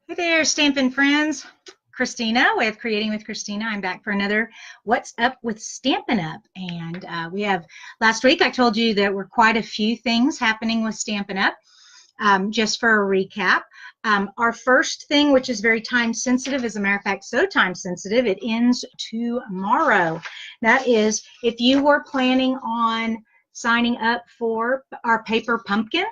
Hey there, Stampin' friends. Christina with Creating with Christina. I'm back for another What's Up with Stampin' Up. And we have, last week I told you there were quite a few things happening with Stampin' Up. Just for a recap, our first thing, which is very time sensitive, as a matter of fact, so time sensitive, it ends tomorrow. That is, if you were planning on signing up for our paper pumpkin,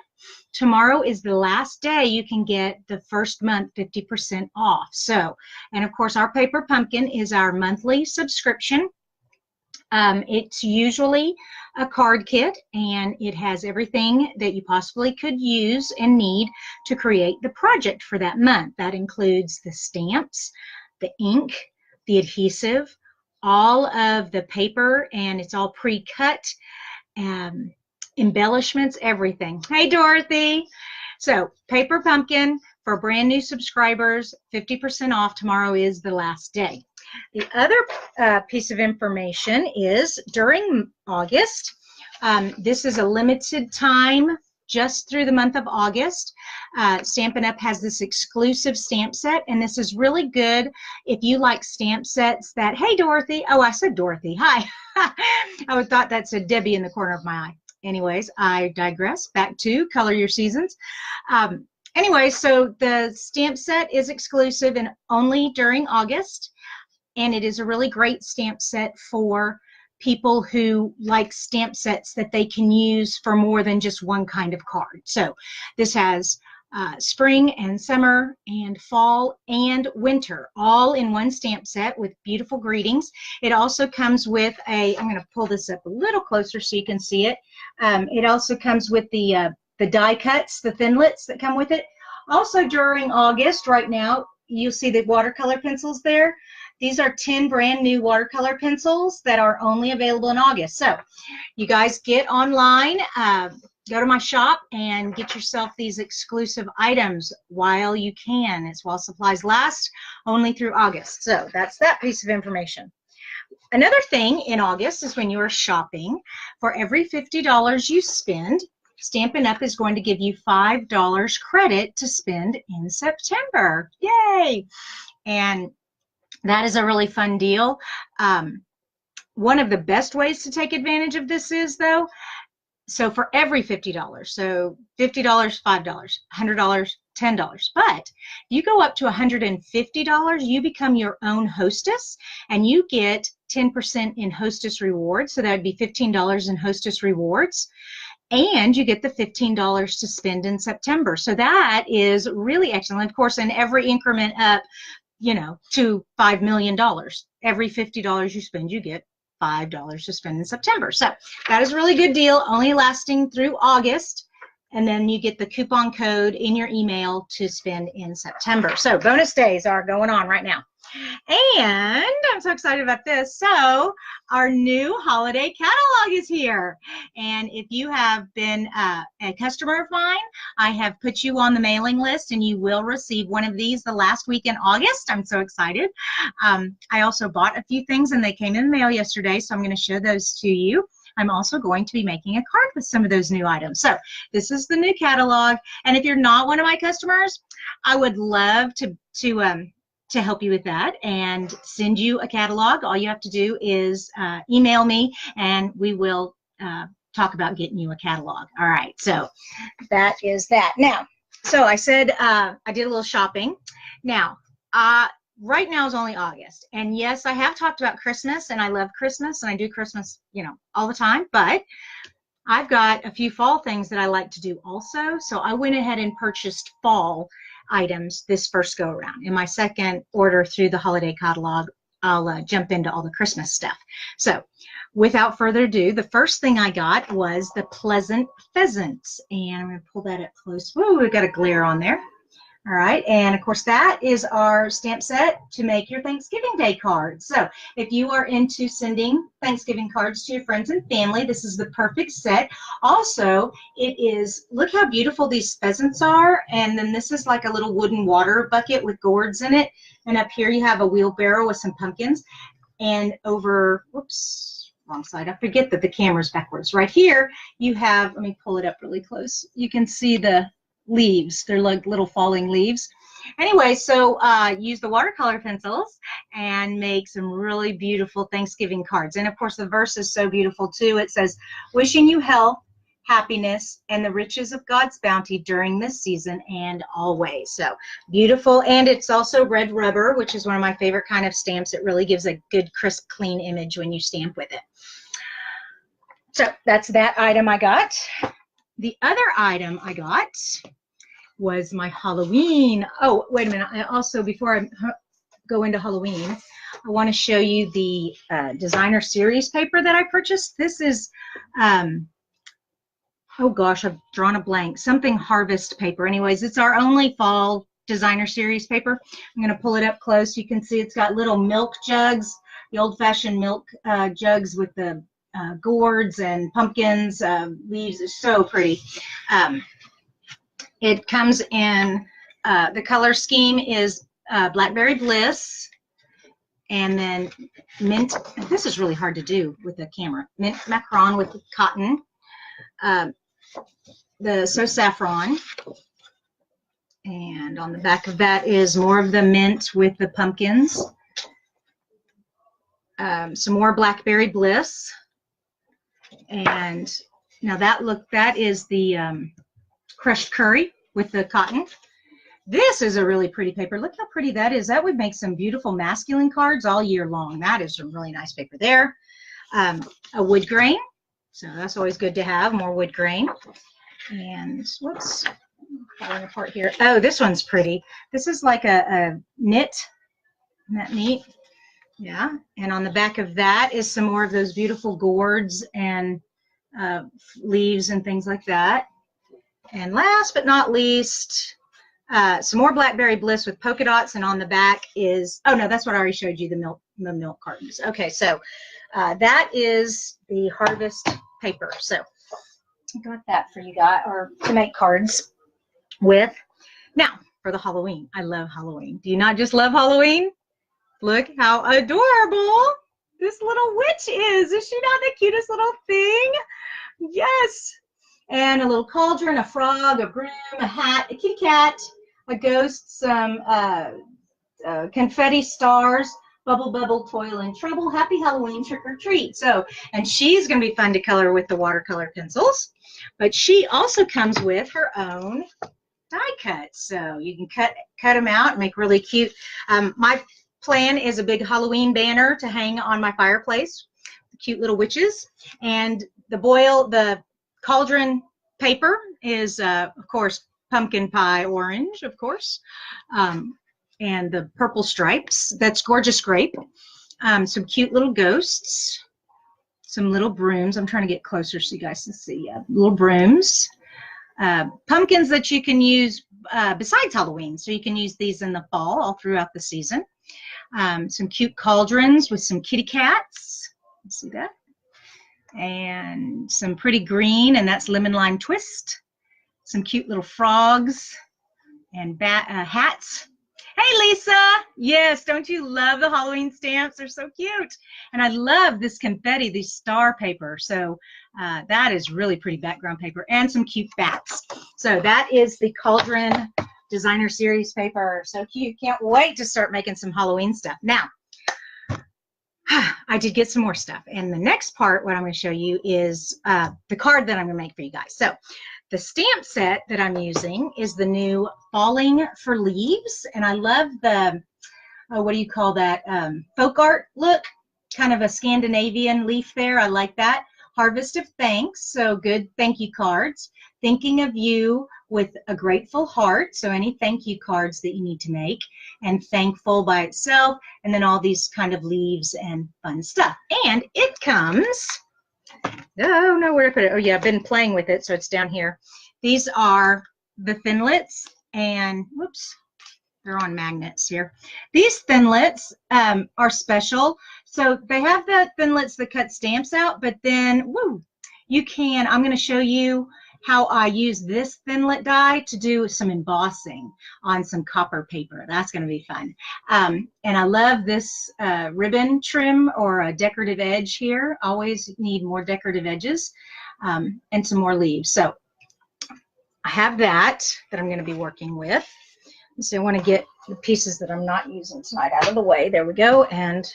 tomorrow is the last day you can get the first month 50% off. So, and of course, our paper pumpkin is our monthly subscription. It's usually a card kit, and it has everything that you possibly could use and need to create the project for that month. That includes the stamps, the ink, the adhesive, all of the paper, and it's all pre-cut, embellishments, everything. Hey, Dorothy. So, Paper Pumpkin for brand new subscribers, 50% off. Tomorrow is the last day. The other piece of information is during August, this is a limited time just through the month of August. Stampin' Up! Has this exclusive stamp set, and this is really good if you like stamp sets that, hey, Dorothy. Oh, I said Dorothy. Hi. I thought that said Debbie in the corner of my eye. Anyways, I digress. Back to Color Your Seasons. Anyway, so the stamp set is exclusive and only during August. And it is a really great stamp set for people who like stamp sets that they can use for more than just one kind of card. So this has spring and summer and fall and winter all in one stamp set with beautiful greetings. It also comes with I'm going to pull this up a little closer so you can see it. It also comes with the die cuts, the Thinlits that come with it. Also during August, right now, you'll see the watercolor pencils there. These are 10 brand new watercolor pencils that are only available in August. So you guys get online, go to my shop and get yourself these exclusive items while you can. It's while supplies last, only through August. So that's that piece of information. Another thing in August is when you are shopping, for every $50 you spend, Stampin' Up! Is going to give you $5 credit to spend in September. Yay! And that is a really fun deal. One of the best ways to take advantage of this is, though, so for every $50, so $50, $5, $100, $10. But if you go up to $150, you become your own hostess, and you get 10% in hostess rewards. So that would be $15 in hostess rewards. And you get the $15 to spend in September. So that is really excellent. Of course, in every increment up, you know, to $5 million. Every $50 you spend, you get $5 to spend in September. So that is a really good deal, only lasting through August. And then you get the coupon code in your email to spend in September. So bonus days are going on right now. And I'm so excited about this. So our new holiday catalog is here. And if you have been a customer of mine, I have put you on the mailing list, and you will receive one of these the last week in August. I'm so excited. I also bought a few things, and they came in the mail yesterday, so I'm going to show those to you. I'm also going to be making a card with some of those new items. So this is the new catalog. And if you're not one of my customers, I would love to help you with that and send you a catalog. All you have to do is email me, and we will talk about getting you a catalog. All right, so that is that. Now, so I said I did a little shopping. Now, right now is only August, and yes, I have talked about Christmas, and I love Christmas, and I do Christmas, you know, all the time, but I've got a few fall things that I like to do also, so I went ahead and purchased fall items this first go around. In my second order through the holiday catalog, I'll jump into all the Christmas stuff. So without further ado, the first thing I got was the Pleasant Pheasants, and I'm going to pull that up close. Whoa, we've got a glare on there. All right, and of course that is our stamp set to make your Thanksgiving Day cards. So if you are into sending Thanksgiving cards to your friends and family, this is the perfect set. Also, it is, look how beautiful these pheasants are, and then this is like a little wooden water bucket with gourds in it, and up here you have a wheelbarrow with some pumpkins, and over, whoops, wrong side, I forget that the camera's backwards. Right here you have, let me pull it up really close, you can see the leaves. They're like little falling leaves. Anyway, so use the watercolor pencils and make some really beautiful Thanksgiving cards. And of course, the verse is so beautiful too. It says, wishing you health, happiness, and the riches of God's bounty during this season and always. So beautiful. And it's also red rubber, which is one of my favorite kind of stamps. It really gives a good, crisp, clean image when you stamp with it. So that's that item I got. The other item I got was my Halloween. Oh, wait a minute. I also, before I go into Halloween, I want to show you the designer series paper that I purchased. This is, oh gosh, I've drawn a blank. Something harvest paper. Anyways, it's our only fall designer series paper. I'm going to pull it up close. You can see it's got little milk jugs, the old-fashioned milk jugs with the gourds and pumpkins, leaves. It's so pretty. It comes in, the color scheme is Blackberry Bliss, and then mint. This is really hard to do with a camera. Mint macaron with cotton. So saffron, and on the back of that is more of the mint with the pumpkins. Some more Blackberry Bliss, and now that is the crushed curry with the cotton. This is a really pretty paper. Look how pretty that is. That would make some beautiful masculine cards all year long. That is some really nice paper there. A wood grain, so that's always good to have, more wood grain. And whoops, falling apart here. Oh, this one's pretty. This is like a knit. Isn't that neat? Yeah. And on the back of that is some more of those beautiful gourds and leaves and things like that. And last but not least, some more Blackberry Bliss with polka dots, and on the back is, oh no, that's what I already showed you, the milk cartons. Okay, so that is the harvest paper. So I got that for you guys, or to make cards with. Now, for the Halloween. I love Halloween. Do you not just love Halloween? Look how adorable this little witch is. Is she not the cutest little thing? Yes. And a little cauldron, a frog, a broom, a hat, a kitty cat, a ghost, some confetti stars, bubble, bubble, toil and trouble, happy Halloween, trick or treat. So, and she's going to be fun to color with the watercolor pencils, but she also comes with her own die cuts. So you can cut them out and make really cute. My plan is a big Halloween banner to hang on my fireplace, cute little witches, and the cauldron paper is, of course, pumpkin pie orange, of course, and the purple stripes. That's gorgeous grape. Some cute little ghosts, some little brooms. I'm trying to get closer so you guys can see. Little brooms. Pumpkins that you can use besides Halloween, so you can use these in the fall all throughout the season. Some cute cauldrons with some kitty cats. You see that? And some pretty green, and that's lemon lime twist. Some cute little frogs and hats. Hey Lisa, yes, don't you love the Halloween stamps? They're so cute. And I love this confetti, these star paper. So that is really pretty background paper, and some cute bats. So that is the Cauldron Designer Series paper. So cute. Can't wait to start making some Halloween stuff. Now, I did get some more stuff. And the next part, what I'm going to show you is the card that I'm going to make for you guys. So the stamp set that I'm using is the new Falling for Leaves. And I love the, what do you call that, folk art look, kind of a Scandinavian leaf there. I like that. Harvest of Thanks, so good thank you cards. Thinking of you with a grateful heart, so any thank you cards that you need to make, and thankful by itself, and then all these kind of leaves and fun stuff. And it comes, oh no, where did I put it? Oh yeah, I've been playing with it, so it's down here. These are the Thinlits, and whoops, they're on magnets here. These Thinlits are special. So they have the Thinlits that cut stamps out, but then, woo, you can, I'm going to show you how I use this Thinlit die to do some embossing on some copper paper. That's going to be fun. And I love this ribbon trim or a decorative edge here. Always need more decorative edges and some more leaves. So I have that I'm going to be working with. So I want to get the pieces that I'm not using tonight out of the way. There we go. And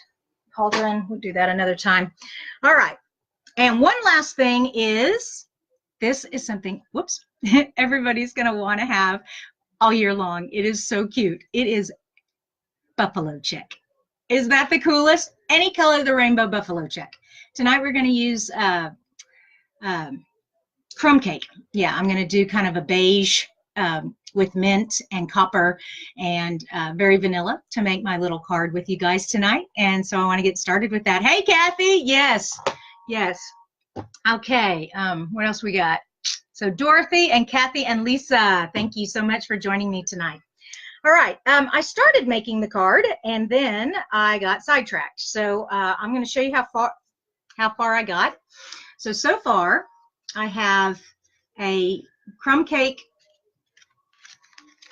cauldron, we'll do that another time. All right. And one last thing is, this is something, whoops, everybody's going to want to have all year long. It is so cute. It is buffalo check. Is that the coolest? Any color of the rainbow buffalo check. Tonight we're going to use crumb cake. Yeah, I'm going to do kind of a beige with mint and copper and very vanilla to make my little card with you guys tonight. And so I want to get started with that. Hey, Kathy. Yes. Yes. Okay. What else we got? So Dorothy and Kathy and Lisa, thank you so much for joining me tonight. All right. I started making the card and then I got sidetracked. So I'm going to show you how far I got. So far I have a crumb cake.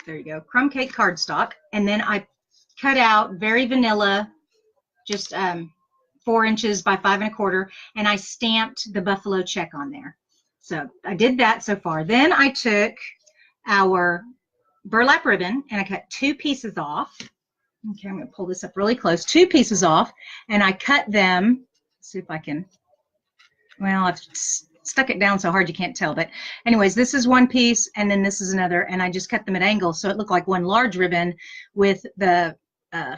There you go. Crumb cake cardstock. And then I cut out very vanilla, just 4 inches by 5 1/4, and I stamped the buffalo check on there. So I did that so far. Then I took our burlap ribbon and I cut 2 pieces off. Okay, I'm going to pull this up really close. 2 pieces off, and I cut them. Let's see if I can. Well, I've stuck it down so hard you can't tell. But anyways, this is one piece, and then this is another, and I just cut them at angles so it looked like one large ribbon with the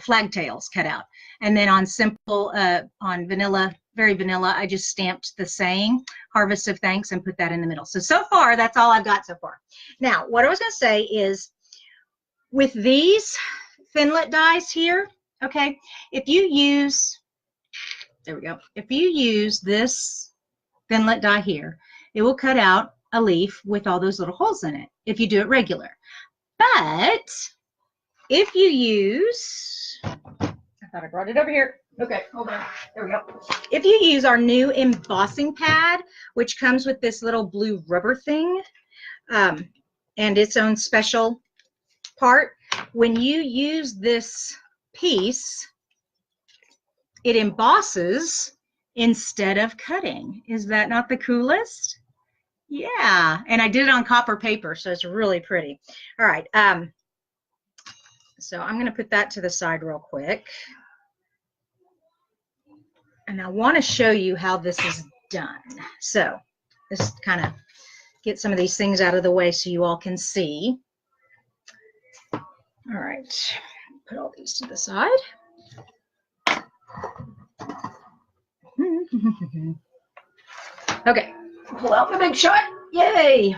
flag tails cut out. And then on simple, on vanilla, very vanilla, I just stamped the saying, Harvest of Thanks, and put that in the middle. So far, that's all I've got so far. Now, what I was going to say is, with these Thinlit dies here, okay, if you use, there we go, if you use this Thinlit die here, it will cut out a leaf with all those little holes in it if you do it regular. But if you use, I thought I brought it over here. Okay, hold on. There we go. If you use our new embossing pad, which comes with this little blue rubber thing and its own special part, when you use this piece, it embosses instead of cutting. Is that not the coolest? Yeah, and I did it on copper paper, so it's really pretty. All right, so I'm going to put that to the side real quick. And I want to show you how this is done. So let's kind of get some of these things out of the way so you all can see. All right, put all these to the side. Okay, pull out the big shot. Yay!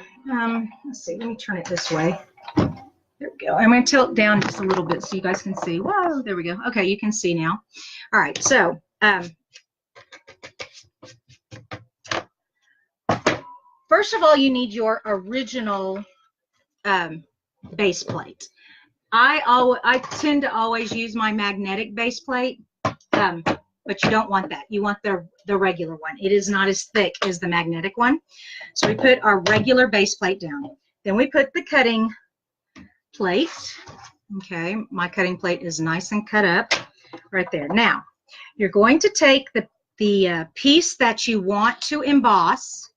Let's see, let me turn it this way. There we go. I'm going to tilt it down just a little bit so you guys can see. Whoa, there we go. Okay, you can see now. All right, so first of all, you need your original base plate. I tend to always use my magnetic base plate, but you don't want that. You want the regular one. It is not as thick as the magnetic one. So we put our regular base plate down. Then we put the cutting plate. Okay, my cutting plate is nice and cut up right there. Now, you're going to take the piece that you want to emboss.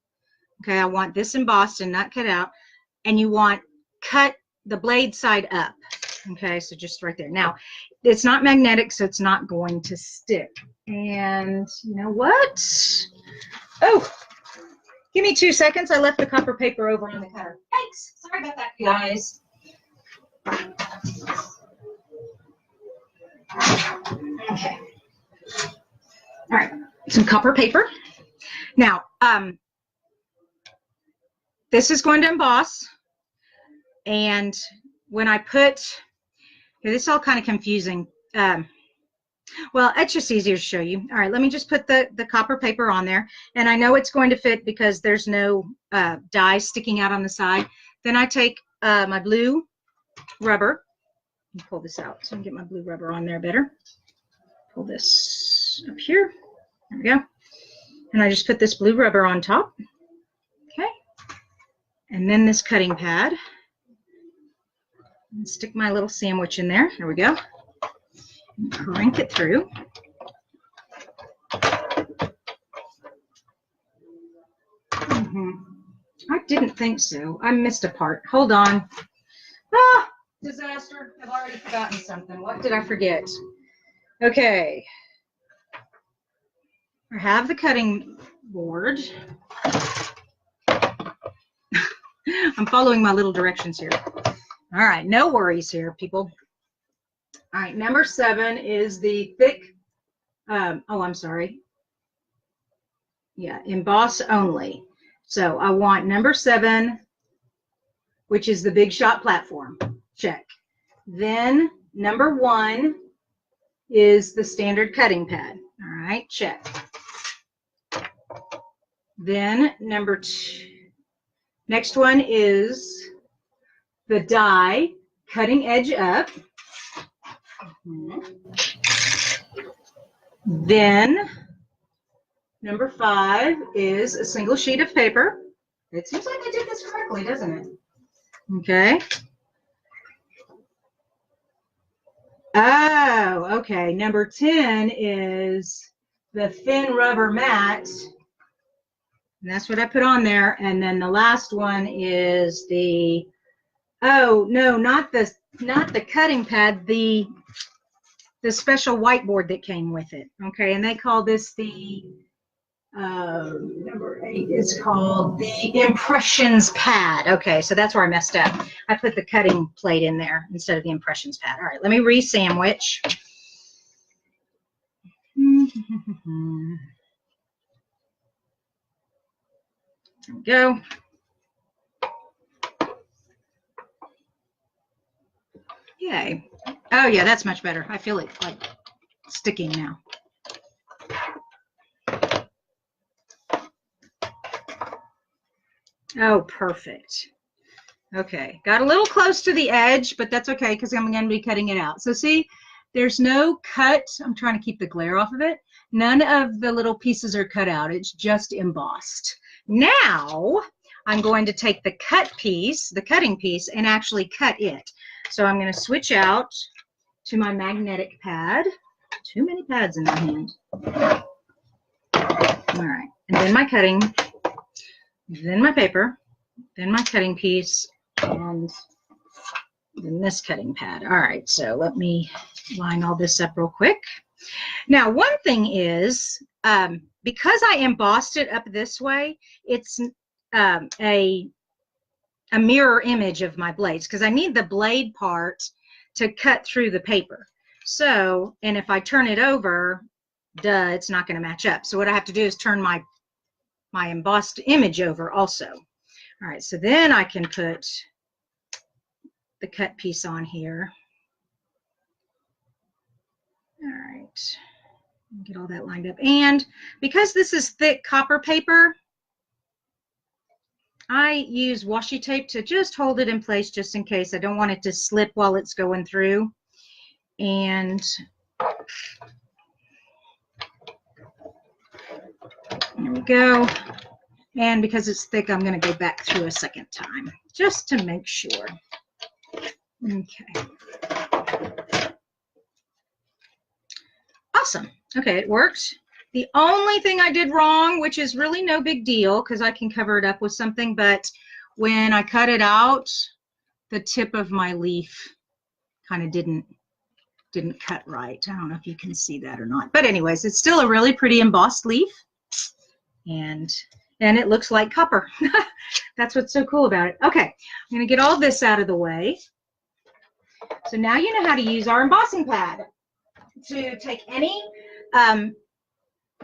Okay, I want this embossed and not cut out, and you want cut the blade side up. Okay, so just right there. Now, it's not magnetic, so it's not going to stick. And you know what? Oh, give me 2 seconds. I left the copper paper over on the cutter. Thanks. Sorry about that, guys. Okay. All right, some copper paper. Now, this is going to emboss, and when I put, okay, this is all kind of confusing. Well, it's just easier to show you. All right, let me just put the copper paper on there, and I know it's going to fit because there's no die sticking out on the side. Then I take my blue rubber. Let me pull this out so I can get my blue rubber on there better. Pull this up here. There we go. And I just put this blue rubber on top. Okay. And then this cutting pad. And stick my little sandwich in there. There we go. And crank it through. I didn't think so. I missed a part. Hold on. Ah, Disaster. I've already forgotten something. What did I forget? Okay. I have the cutting board. I'm following my little directions here. All right, no worries here, people. All right, number 7 is the thick, I'm sorry. Yeah, emboss only. So I want number 7, which is the Big Shot platform. Check. Then number 1 is the standard cutting pad. All right, check. Then number 2, next one is the die cutting edge up. Then number 5 is a single sheet of paper. It seems like I did this correctly, doesn't it? Okay. Oh, okay. Number 10 is the thin rubber mat. And that's what I put on there. And then the last one is the, oh, no, not the cutting pad, the special whiteboard that came with it. Okay, and they call this the, number 8 is called the impressions pad. Okay, so that's where I messed up. I put the cutting plate in there instead of the impressions pad. All right, let me re-sandwich. There we go. Yay. Oh, yeah, that's much better. I feel it like sticking now. Oh, perfect. Okay, got a little close to the edge, but that's okay because I'm going to be cutting it out. So see, there's no cut. I'm trying to keep the glare off of it. None of the little pieces are cut out. It's just embossed. Now, I'm going to take the cut piece, the cutting piece, and actually cut it. So I'm going to switch out to my magnetic pad. Too many pads in my hand. All right, and then my cutting, then my paper, then my cutting piece, and then this cutting pad. All right, so let me line all this up real quick. Now, one thing is, because I embossed it up this way, it's a mirror image of my blades because I need the blade part to cut through the paper. So, and if I turn it over, duh, it's not going to match up. So what I have to do is turn my embossed image over also. All right, so then I can put the cut piece on here. All right, get all that lined up. And because this is thick copper paper, I use washi tape to just hold it in place just in case. I don't want it to slip while it's going through. And there we go. And because it's thick, I'm going to go back through a second time just to make sure. Okay. Awesome. Okay, it worked. The only thing I did wrong, which is really no big deal because I can cover it up with something, but when I cut it out, the tip of my leaf kind of didn't cut right. I don't know if you can see that or not. But anyways, it's still a really pretty embossed leaf. And it looks like copper. That's what's so cool about it. Okay, I'm going to get all this out of the way. So now you know how to use our embossing pad to take any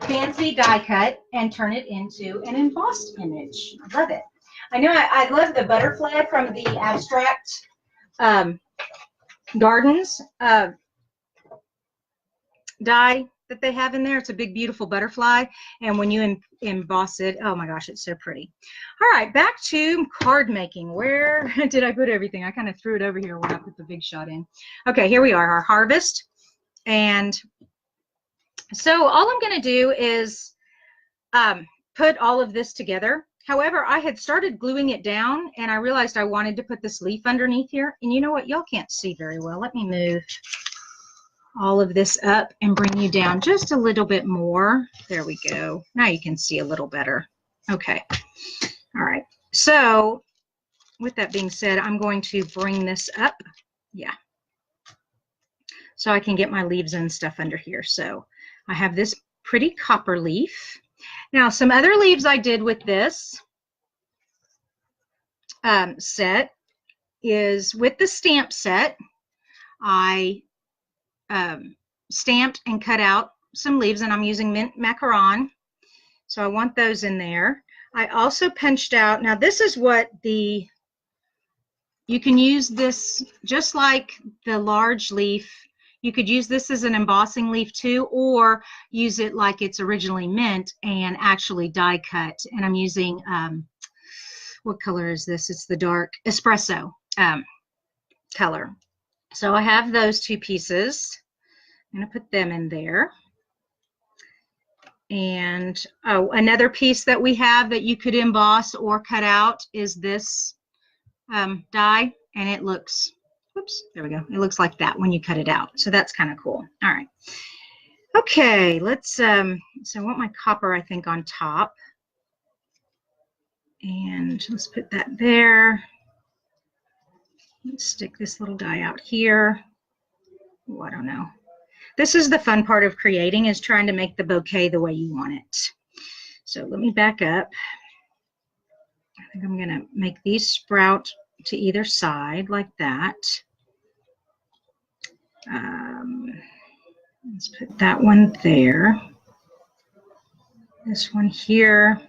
fancy die cut and turn it into an embossed image. I love it. I know I love the butterfly from the Abstract Gardens die that they have in there. It's a big, beautiful butterfly. And when you emboss it, oh my gosh, it's so pretty. All right, back to card making. Where did I put everything? I kind of threw it over here when I put the Big Shot in. Okay, here we are, our harvest. And so all I'm going to do is put all of this together. However, I had started gluing it down and I realized I wanted to put this leaf underneath here. And you know what? Y'all can't see very well. Let me move all of this up and bring you down just a little bit more. There we go. Now you can see a little better. Okay. All right. So with that being said, I'm going to bring this up Yeah. So I can get my leaves and stuff under here. So I have this pretty copper leaf. Now, some other leaves I did with this set is with the stamp set, I stamped and cut out some leaves, and I'm using mint macaron. So I want those in there. I also punched out, now this is what you can use this just like the large leaf. You could use this as an embossing leaf too, or use it like it's originally mint and actually die cut. And I'm using, what color is this? It's the dark espresso color. So I have those two pieces. I'm going to put them in there. And oh, another piece that we have that you could emboss or cut out is this die, and it looks, whoops, there we go. It looks like that when you cut it out. So that's kind of cool. All right. Okay, let's, so I want my copper, I think, on top. And let's put that there. Let's stick this little die out here. Oh, I don't know. This is the fun part of creating, is trying to make the bouquet the way you want it. So let me back up. I think I'm going to make these sprout to either side like that. Let's put that one there. This one here.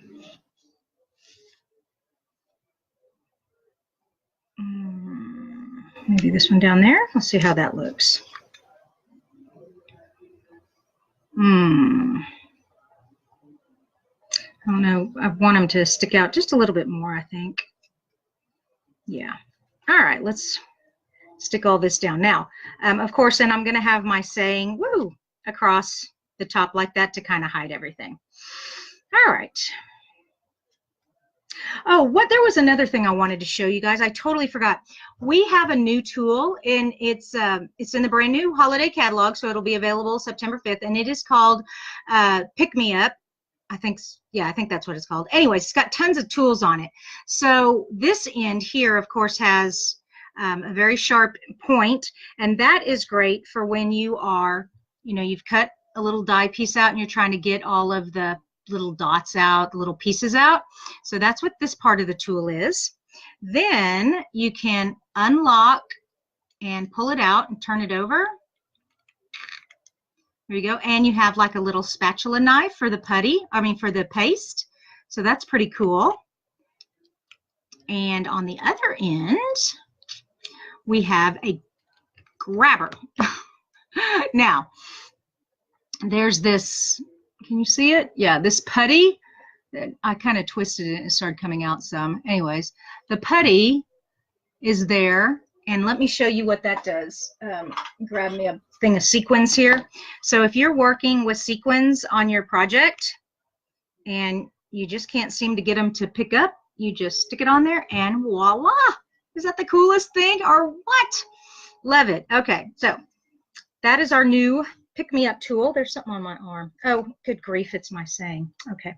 Maybe this one down there. Let's see how that looks. I don't know. I want them to stick out just a little bit more, I think. Yeah. All right, let's stick all this down. Now, of course, and I'm going to have my saying, woo, across the top like that to kind of hide everything. All right. Oh, there was another thing I wanted to show you guys. I totally forgot. We have a new tool, and it's in the brand new holiday catalog, so it'll be available September 5th, and it is called Pick Me Up. I think that's what it's called. Anyways, it's got tons of tools on it. So this end here, of course, has a very sharp point, and that is great for when you are, you've cut a little die piece out and you're trying to get all of the little dots out, the little pieces out. So that's what this part of the tool is. Then you can unlock and pull it out and turn it over. There you go. And you have like a little spatula knife for the for the paste. So that's pretty cool. And on the other end, we have a grabber. Now, there's this, can you see it? Yeah, this putty. I kind of twisted it and it started coming out some. Anyways, the putty is there. And let me show you what that does. Grab me a thing of sequins here. So if you're working with sequins on your project and you just can't seem to get them to pick up, you just stick it on there and voila. Is that the coolest thing or what? Love it. Okay, so that is our new Pick Me Up tool. There's something on my arm. Oh, good grief, it's my saying. Okay.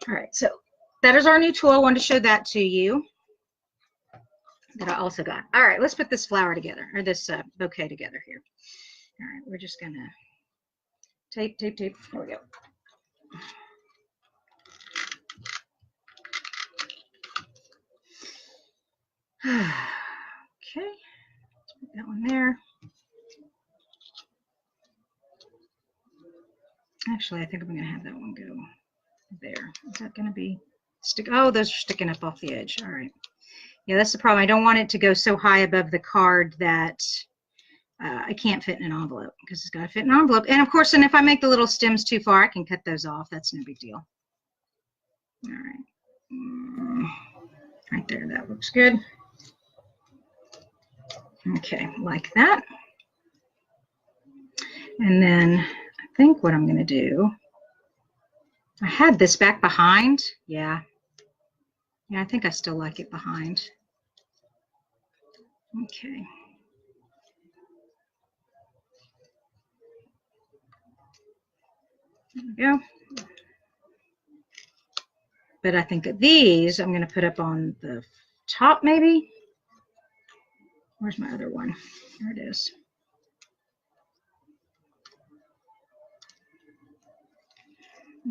All right, so that is our new tool. I wanted to show that to you that I also got. All right, let's put this flower together, or this bouquet together here. All right, we're just gonna tape. Here we go. Okay, let's put that one there. Actually, I think I'm gonna have that one go there. Is that gonna be stick? Oh, those are sticking up off the edge. All right. Yeah, that's the problem. I don't want it to go so high above the card that I can't fit in an envelope, because it's got to fit in an envelope. And of course, and if I make the little stems too far, I can cut those off. That's no big deal. All right. Right there, that looks good. Okay, like that. And then I think what I'm going to do, I had this back behind. Yeah, I think I still like it behind. Okay. There we go. But I think that these I'm going to put up on the top maybe. Where's my other one? There it is.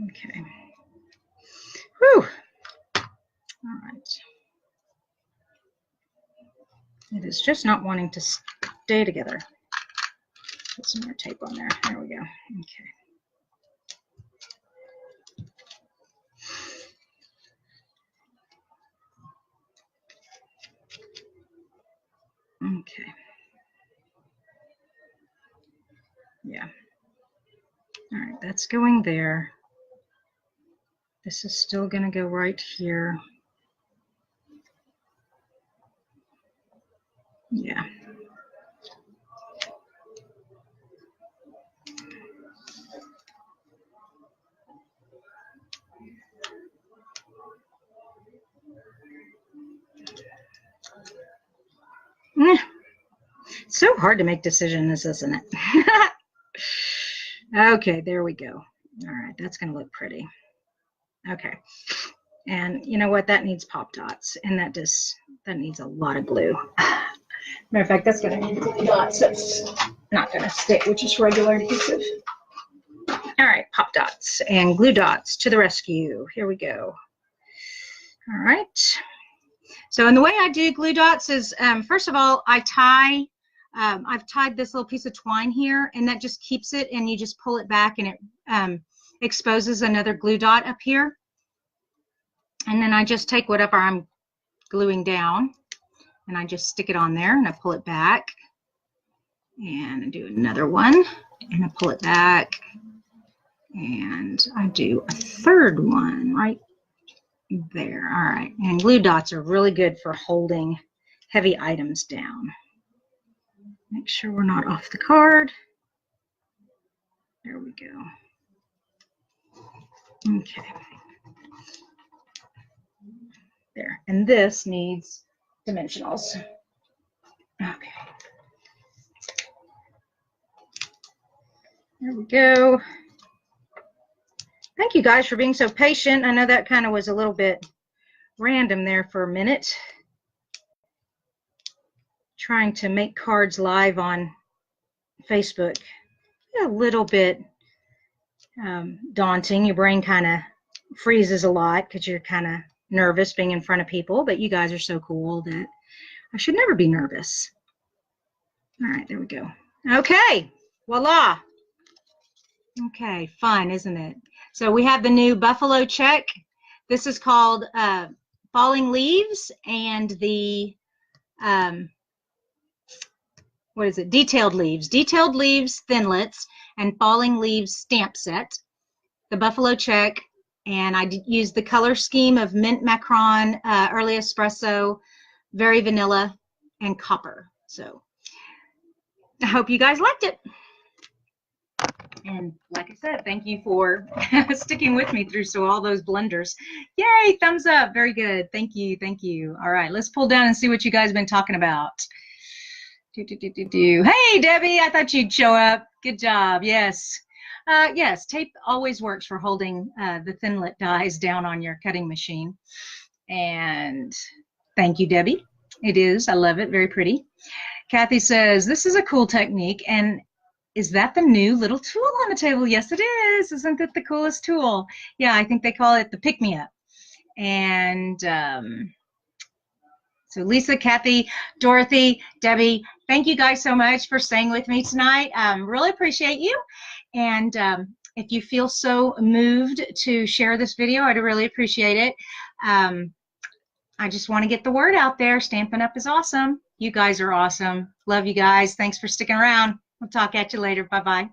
Okay. Whew. All right. It is just not wanting to stay together. Put some more tape on there. There we go. Okay. Okay. Yeah. All right, that's going there. This is still going to go right here. Yeah. It's so hard to make decisions, isn't it? Okay, there we go. All right, that's going to look pretty. Okay. And you know what? That needs pop dots, and that needs a lot of glue. Matter of fact, that's going to need glue dots. That's not going to stick, which is regular adhesive. All right, pop dots and glue dots to the rescue. Here we go. All right. So, and the way I do glue dots is, first of all, I've tied this little piece of twine here, and that just keeps it, and you just pull it back, and it exposes another glue dot up here. And then I just take whatever I'm gluing down, and I just stick it on there, and I pull it back, and I do another one, and I pull it back, and I do a third one right there. All right, and glue dots are really good for holding heavy items down. Make sure we're not off the card. There we go. Okay. There, and this needs dimensionals. Okay. There we go. Thank you guys for being so patient. I know that kind of was a little bit random there for a minute. Trying to make cards live on Facebook. A little bit daunting. Your brain kind of freezes a lot because you're kind of nervous being in front of people, but you guys are so cool that I should never be nervous. All right, there we go. Okay, voila. Okay, fun, isn't it? So we have the new buffalo check. This is called Falling Leaves, and the what is it? Detailed Leaves. Detailed Leaves Thinlits and Falling Leaves stamp set. The buffalo check, and I used the color scheme of mint macaron, early espresso, very vanilla, and copper. So I hope you guys liked it. And like I said, thank you for sticking with me through all those blunders. Yay, thumbs up. Very good. Thank you. Thank you. All right, let's pull down and see what you guys have been talking about. Hey, Debbie, I thought you'd show up. Good job. Yes. Yes, tape always works for holding the Thinlit dies down on your cutting machine. And thank you, Debbie. It is. I love it. Very pretty. Kathy says, this is a cool technique. And is that the new little tool on the table? Yes, it is. Isn't it the coolest tool? Yeah, I think they call it the pick-me-up. And so Lisa, Kathy, Dorothy, Debbie, thank you guys so much for staying with me tonight. Really appreciate you. And if you feel so moved to share this video, I'd really appreciate it. I just want to get the word out there. Stampin' Up! Is awesome. You guys are awesome. Love you guys. Thanks for sticking around. We'll talk at you later. Bye-bye.